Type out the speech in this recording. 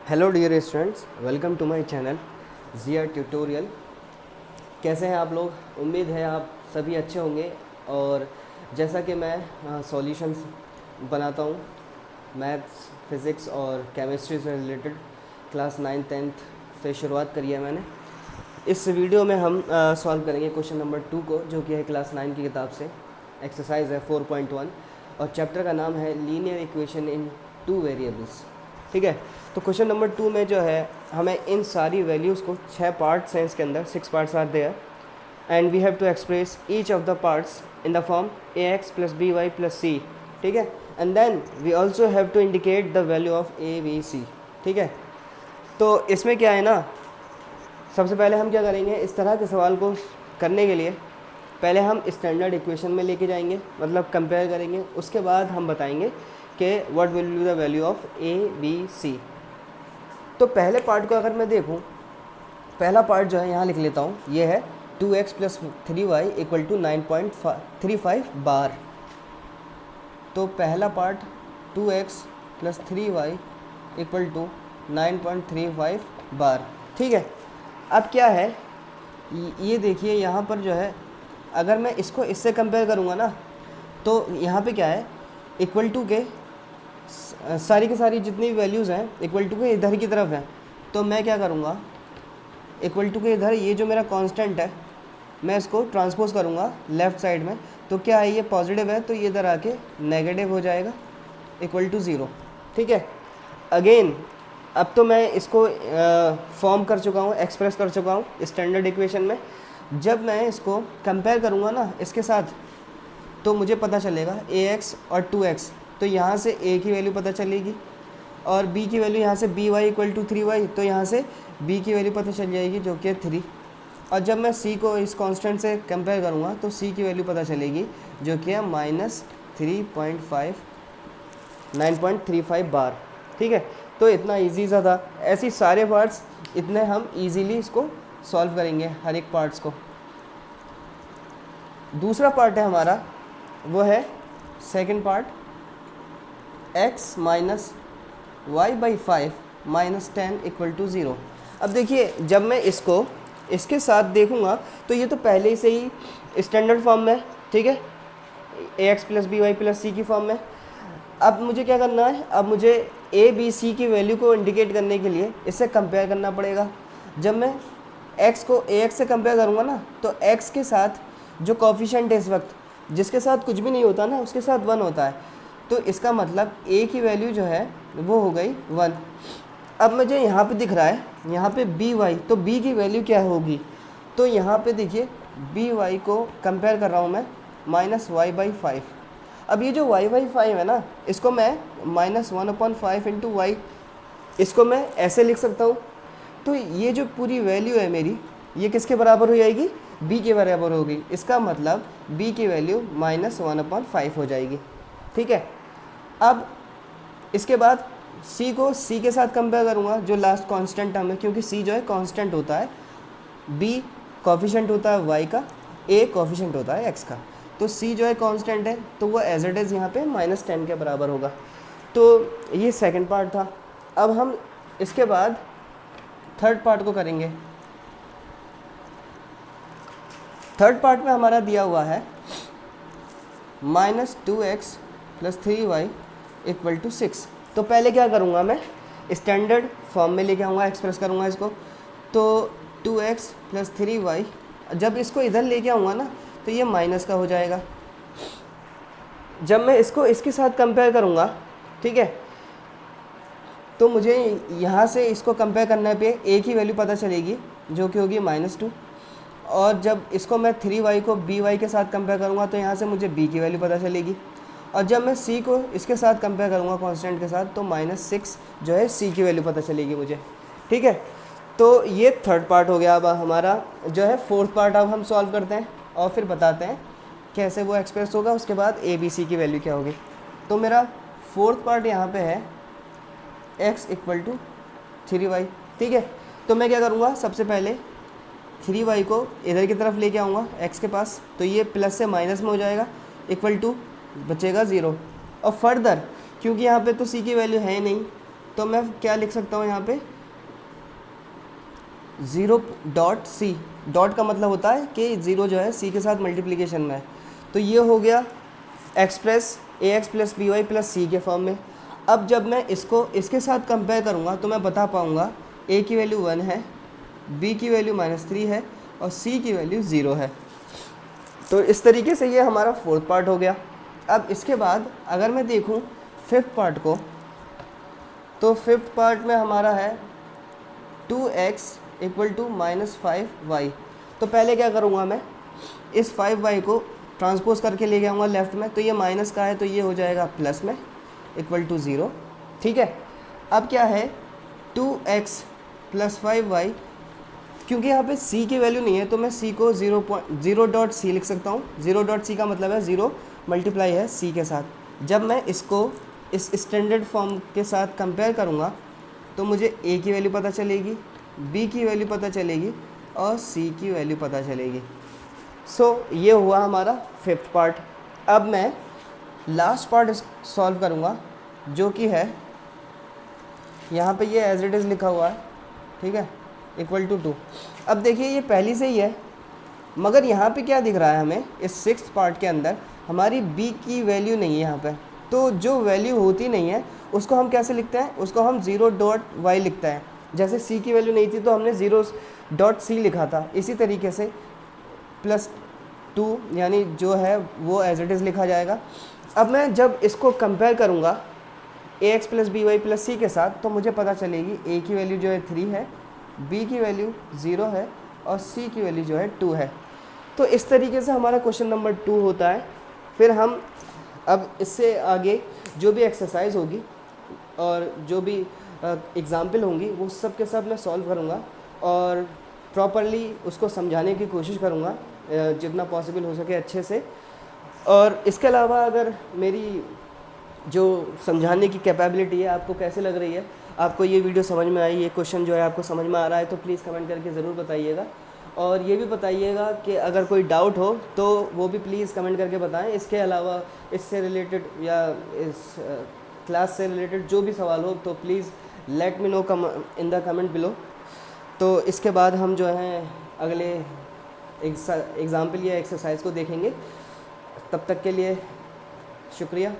Hello dear students, welcome to my channel Jiya tutorial. कैसे हैं आप लोग? उम्मीद है आप सभी अच्छे होंगे। और जैसा कि मैं सॉल्यूशंस बनाता हूँ मैथ्स, फिज़िक्स और केमिस्ट्री से रिलेटेड, क्लास 9th-10th से शुरुआत करी है मैंने। इस वीडियो में हम सॉल्व करेंगे क्वेश्चन नंबर 2 को, जो कि है क्लास 9 की किताब से। एक्सरसाइज है 4.1 और चैप्टर का नाम है लीनियर इक्वेशन इन 2 वेरिएबल्स। ठीक है, तो क्वेश्चन नंबर 2 में जो है हमें इन सारी वैल्यूज़ को 6 पार्ट्स हैं इसके अंदर, 6 parts are there and we have to express each of the parts in the form ax plus B Y plus C. ठीक है, and then we also have to indicate the value of A B C. ठीक है, तो इसमें क्या है ना, सबसे पहले हम क्या करेंगे, इस तरह के सवाल को करने के लिए पहले हम स्टैंडर्ड इक्वेशन में लेके जाएंगे, मतलब कंपेयर करेंगे। उसके बाद हम बताएंगे कि what will be the value of A B C. तो पहले पार्ट को अगर मैं देखूं, पहला पार्ट जो है यहाँ लिख लेता हूँ, ये है 2x plus 3y equal to 9.35 बार। तो पहला part 2x plus 3y equal to 9.35 बार। ठीक है, अब क्या है, ये देखिए यहाँ पर जो है, अगर मैं इसको इससे कंपेयर करूँगा ना, तो यहाँ पे क्या है, इक्वल टू के सारी की सारी जितनी वैल्यूज़ हैं इक्वल टू के इधर की तरफ हैं। तो मैं क्या करूँगा, इक्वल टू के इधर ये जो मेरा कांस्टेंट है, मैं इसको ट्रांसपोज करूँगा लेफ़्ट साइड में। तो क्या है, ये पॉजिटिव है तो ये इधर आके नेगेटिव हो जाएगा, इक्वल टू ज़ीरो। ठीक है, अगेन अब तो मैं इसको फॉर्म कर चुका हूँ, एक्सप्रेस कर चुका हूँ स्टैंडर्ड इक्वेशन में। जब मैं इसको कंपेयर करूँगा ना इसके साथ, तो मुझे पता चलेगा ax और 2x, तो यहाँ से a की वैल्यू पता चलेगी और b की वैल्यू यहाँ से by इक्वल टू 3y, तो यहाँ से b की वैल्यू पता चल जाएगी जो कि है 3। और जब मैं c को इस कांस्टेंट से कंपेयर करूँगा तो c की वैल्यू पता चलेगी जो कि है -9.35 बार। ठीक है, तो इतना इजी सा था। ऐसी सारे पार्ट्स इतने हम इजीली इसको सॉल्व करेंगे, हर एक पार्ट्स को। दूसरा पार्ट है हमारा, वो है second part, x minus y by 5 minus 10 equal to 0। अब देखिए, जब मैं इसको इसके साथ देखूंगा तो ये तो पहले से ही स्टैंडर्ड फॉर्म में, ठीक है, ax plus B Y plus C की फॉर्म में। अब मुझे क्या करना है, अब मुझे ए बी सी की वैल्यू को इंडिकेट करने के लिए इससे कंपेयर करना पड़ेगा। जब मैं x को ax से कंपेयर करूँगा ना, तो x के साथ जो कोफिशिएंट है इस वक्त, जिसके साथ कुछ भी नहीं होता ना, उसके साथ 1 होता है। तो इसका मतलब a की वैल्यू जो है वो हो गई 1। अब मुझे यहाँ पे दिख रहा है, यहाँ पे बी वाई, तो b की वैल्यू क्या होगी, तो यहाँ पे देखिए बी वाई को कंपेयर कर रहा हूँ मैं -y/5। अब ये जो y/5 है ना, इसको मैं -1/5 इंटू वाई, इसको मैं ऐसे लिख सकता हूँ। तो ये जो पूरी वैल्यू है मेरी, ये किसके बराबर हो जाएगी, b के बराबर होगी। इसका मतलब b की वैल्यू -1/5 हो जाएगी। ठीक है, अब इसके बाद c को c के साथ कंपेयर करूँगा, जो लास्ट कांस्टेंट टर्म है, क्योंकि c जो है कांस्टेंट होता है, b कोफिशिएंट होता है y का, a कोफिशिएंट होता है x का। तो c जो है कांस्टेंट है, तो वो एज इट इज़ यहाँ पे -10 के बराबर होगा। तो ये सेकंड पार्ट था। अब हम इसके बाद थर्ड पार्ट को करेंगे। थर्ड पार्ट में हमारा दिया हुआ है -2x plus 3y equal to 6। तो पहले क्या करूँगा, मैं स्टैंडर्ड फॉर्म में लेके आऊँगा, एक्सप्रेस करूँगा इसको। तो 2x प्लस 3y, जब इसको इधर लेके आऊँगा ना, तो ये माइनस का हो जाएगा। जब मैं इसको इसके साथ कंपेयर करूँगा, ठीक है, तो मुझे यहाँ से इसको कंपेयर करने पे a की वैल्यू पता चलेगी जो कि होगी -2। और जब इसको मैं 3y को by के साथ कंपेयर करूँगा, तो यहाँ से मुझे b की वैल्यू पता चलेगी। और जब मैं c को इसके साथ कंपेयर करूँगा कांस्टेंट के साथ, तो -6 जो है c की वैल्यू पता चलेगी मुझे। ठीक है, तो ये थर्ड पार्ट हो गया। अब हमारा जो है फोर्थ पार्ट अब हम सॉल्व करते हैं और फिर बताते हैं कैसे वो एक्सप्रेस होगा, उसके बाद a b c की वैल्यू क्या होगी। तो मेरा फोर्थ पार्ट यहाँ पे है x इक्वल टू 3y। ठीक है, तो मैं क्या करूँगा, सबसे पहले 3y को इधर की तरफ लेके आऊँगा x के पास, तो ये प्लस से माइनस में हो जाएगा, इक्वल टू बचेगा 0। और फर्दर क्योंकि यहाँ पे तो c की वैल्यू है ही नहीं, तो मैं क्या लिख सकता हूँ यहाँ पे 0.c, डॉट का मतलब होता है कि 0 जो है c के साथ मल्टीप्लिकेशन में है। तो ये हो गया express ax plus B Y plus C के फॉर्म में। अब जब मैं इसको इसके साथ कंपेयर करूँगा तो मैं बता पाऊँगा a की वैल्यू 1 है, b की वैल्यू -3 है और c की वैल्यू 0 है। तो इस तरीके से ये हमारा फोर्थ पार्ट हो गया। अब इसके बाद अगर मैं देखूँ फिफ्थ पार्ट को, तो फिफ्थ पार्ट में हमारा है 2x = -5y। तो पहले क्या करूँगा, मैं इस 5y को ट्रांसपोज करके ले जाऊँगा लेफ़्ट में, तो ये माइनस का है तो ये हो जाएगा प्लस में = 0। ठीक है, अब क्या है 2x + 5y, क्योंकि यहाँ पे c की वैल्यू नहीं है तो मैं c को 0.c लिख सकता हूँ। 0.c का मतलब है 0 मल्टीप्लाई है c के साथ। जब मैं इसको इस स्टैंडर्ड फॉर्म के साथ कंपेयर करूँगा तो मुझे a की वैल्यू पता चलेगी, b की वैल्यू पता चलेगी और c की वैल्यू पता चलेगी। ये हुआ हमारा फिफ्थ पार्ट। अब मैं लास्ट पार्ट सॉल्व करूँगा जो कि है यहाँ पे ये एज इट इज़ लिखा हुआ है, ठीक है, =2। अब देखिए ये पहली से ही है, मगर यहाँ पे क्या दिख रहा है हमें, इस सिक्स्थ पार्ट के अंदर हमारी b की वैल्यू नहीं है यहाँ पे। तो जो वैल्यू होती नहीं है उसको हम कैसे लिखते हैं, उसको हम 0.y लिखते हैं। जैसे c की वैल्यू नहीं थी तो हमने 0.c लिखा था, इसी तरीके से +2 यानी जो है वो एज इट इज़ लिखा जाएगा। अब मैं जब इसको कंपेयर करूँगा ax + by + c के साथ तो मुझे पता चलेगी a की वैल्यू जो है 3 है, b की वैल्यू 0 है और c की वैल्यू जो है 2 है। तो इस तरीके से हमारा क्वेश्चन नंबर 2 होता है। फिर हम अब इससे आगे जो भी एक्सरसाइज होगी और जो भी एग्ज़ाम्पल होंगी वो सब के सब मैं सॉल्व करूँगा और प्रॉपरली उसको समझाने की कोशिश करूँगा जितना पॉसिबल हो सके अच्छे से। और इसके अलावा अगर मेरी जो समझाने की कैपेबिलिटी है आपको कैसे लग रही है, आपको ये वीडियो समझ में आई, ये क्वेश्चन जो है आपको समझ में आ रहा है, तो प्लीज़ कमेंट करके ज़रूर बताइएगा। और ये भी बताइएगा कि अगर कोई डाउट हो तो वो भी प्लीज़ कमेंट करके बताएं। इसके अलावा इससे रिलेटेड या इस क्लास से रिलेटेड जो भी सवाल हो तो please let me know in the comment below. तो इसके बाद हम जो हैं अगले एग्ज़ाम्पल या एक्सरसाइज को देखेंगे। तब तक के लिए शुक्रिया।